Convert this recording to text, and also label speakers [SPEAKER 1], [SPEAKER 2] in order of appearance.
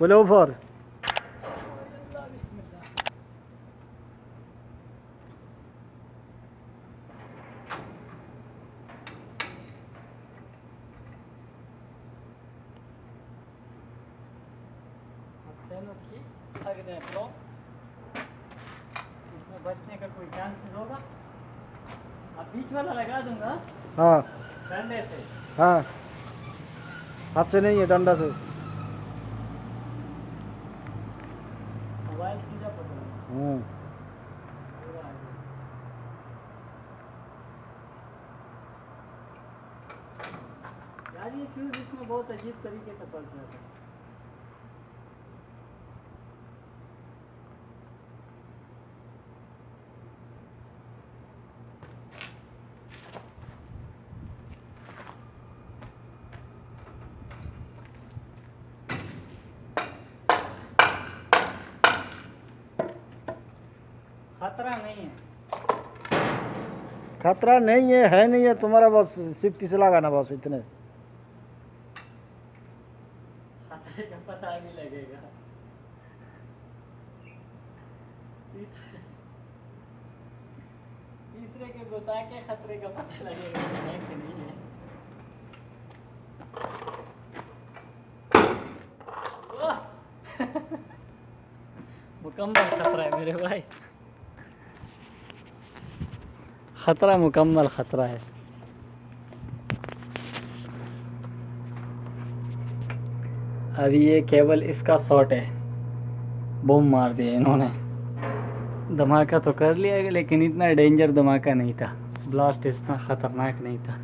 [SPEAKER 1] बोले ऊपर
[SPEAKER 2] इसमें बचने का कोई चांसेस होगा? अब बीच वाला लगा दूंगा।
[SPEAKER 1] हाँ
[SPEAKER 2] डंडे से।
[SPEAKER 1] हाँ, हाथ से नहीं है, डंडा से।
[SPEAKER 2] मोबाइल सीधा पकड़ो। यार ये फ्यूज इसमें बहुत अजीब तरीके से पड़ जाता है। खतरा नहीं है।
[SPEAKER 1] खतरा नहीं है नहीं है, तुम्हारा बस सिफ्टी से लगाना, बस इतने।
[SPEAKER 2] खतरे का पता नहीं लगेगा। तीसरे के घुसा के खतरे का पता लगेगा है कि नहीं है। मुकम्मल खतरा है मेरे भाई, खतरा मुकम्मल खतरा है। अभी ये केवल इसका शॉट है, बम मार दिया इन्होंने। धमाका तो कर लिया लेकिन इतना डेंजर धमाका नहीं था, ब्लास्ट इतना खतरनाक नहीं था।